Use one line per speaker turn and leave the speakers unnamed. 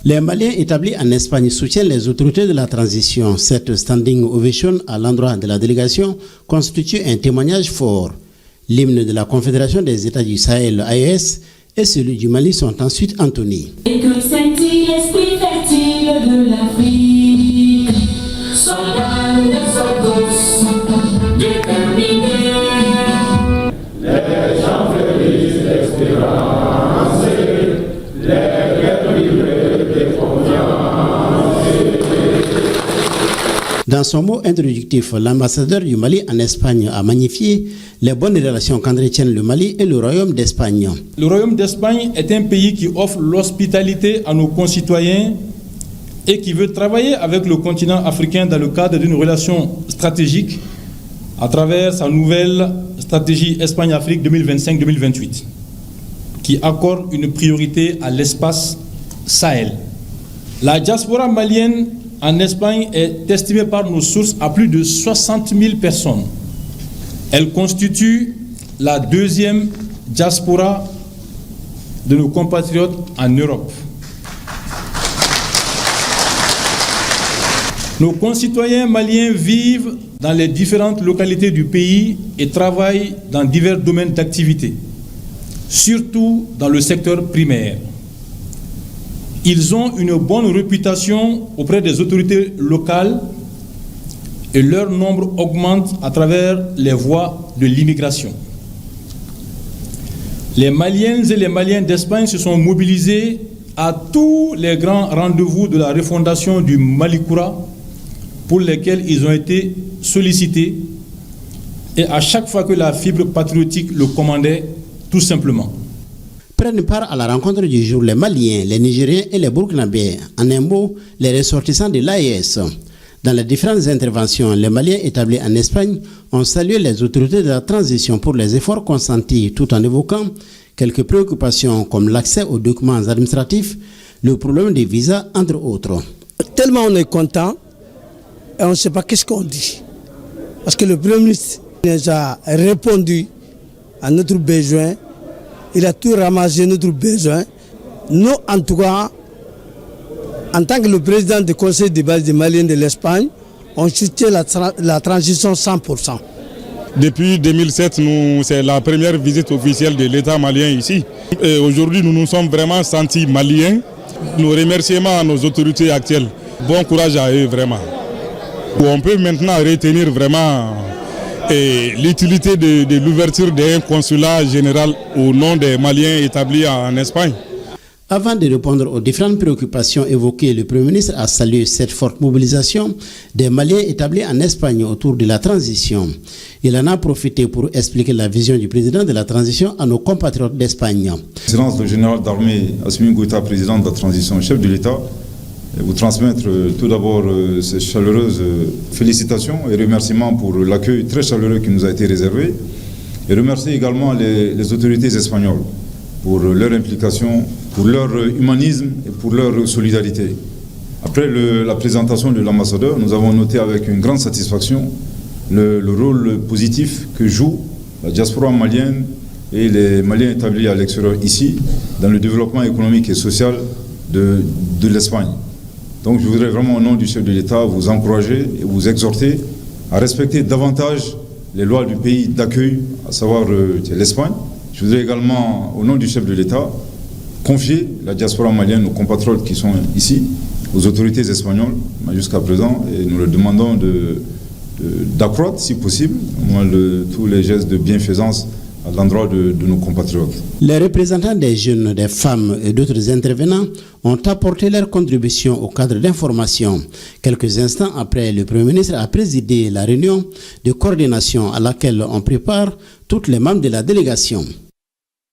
Les Maliens établis en Espagne soutiennent les autorités de la transition. Cette standing ovation à l'endroit de la délégation constitue un témoignage fort. L'hymne de la Confédération des États du Sahel, AES, et celui du Mali sont ensuite entonnés.
Et que scintille l'esprit fertile de l'Afrique, soldats et soldats déterminés. Les gens fleurissent l'espérance, les guerres livrées des confiances.
Dans son mot introductif, l'ambassadeur du Mali en Espagne a magnifié les bonnes relations qu'entretiennent le Mali et le Royaume d'Espagne.
Le Royaume d'Espagne est un pays qui offre l'hospitalité à nos concitoyens et qui veut travailler avec le continent africain dans le cadre d'une relation stratégique à travers sa nouvelle stratégie Espagne-Afrique 2025-2028 qui accorde une priorité à l'espace Sahel. La diaspora malienne en Espagne est estimée par nos sources à plus de 60 000 personnes. Elle constitue la deuxième diaspora de nos compatriotes en Europe. Nos concitoyens maliens vivent dans les différentes localités du pays et travaillent dans divers domaines d'activité, surtout dans le secteur primaire. Ils ont une bonne réputation auprès des autorités locales et leur nombre augmente à travers les voies de l'immigration. Les Maliennes et les Maliens d'Espagne se sont mobilisés à tous les grands rendez-vous de la refondation du Malikoura pour lesquels ils ont été sollicités et à chaque fois que la fibre patriotique le commandait, tout simplement.
Prennent part à la rencontre du jour les Maliens, les Nigériens et les Burkinabés, en un mot, les ressortissants de l'AES. Dans les différentes interventions, les Maliens établis en Espagne ont salué les autorités de la transition pour les efforts consentis tout en évoquant quelques préoccupations comme l'accès aux documents administratifs, le problème des visas, entre autres.
Tellement on est content et on ne sait pas qu'est-ce qu'on dit. Parce que le Premier ministre nous a répondu à notre besoin, il a tout ramassé notre besoin. Nous, en tout cas, en tant que le président du Conseil des bases des Maliens de l'Espagne, on soutient la transition 100%.
Depuis 2007, c'est la première visite officielle de l'État malien ici. Aujourd'hui, nous nous sommes vraiment sentis maliens. Nos remerciements à nos autorités actuelles. Bon courage à eux, vraiment. On peut maintenant retenir vraiment l'utilité de l'ouverture d'un consulat général au nom des Maliens établis en Espagne.
Avant de répondre aux différentes préoccupations évoquées, le Premier ministre a salué cette forte mobilisation des Maliens établis en Espagne autour de la transition. Il en a profité pour expliquer la vision du président de la transition à nos compatriotes d'Espagne.
Excellence le général d'armée Assimi Goïta, président de la transition, chef de l'État, vous transmettre tout d'abord ces chaleureuses félicitations et remerciements pour l'accueil très chaleureux qui nous a été réservé. Et remercier également les autorités espagnoles pour leur implication, pour leur humanisme et pour leur solidarité. Après la présentation de l'ambassadeur, nous avons noté avec une grande satisfaction le rôle positif que joue la diaspora malienne et les Maliens établis à l'extérieur ici dans le développement économique et social de l'Espagne. Donc je voudrais vraiment au nom du chef de l'État vous encourager et vous exhorter à respecter davantage les lois du pays d'accueil, à savoir l'Espagne. Je voudrais également, au nom du chef de l'État, confier la diaspora malienne, nos compatriotes qui sont ici, aux autorités espagnoles jusqu'à présent, et nous leur demandons d'accroître, si possible, tous les gestes de bienfaisance à l'endroit de nos compatriotes.
Les représentants des jeunes, des femmes et d'autres intervenants ont apporté leur contribution au cadre d'information. Quelques instants après, le Premier ministre a présidé la réunion de coordination à laquelle on prépare tous les membres de la délégation.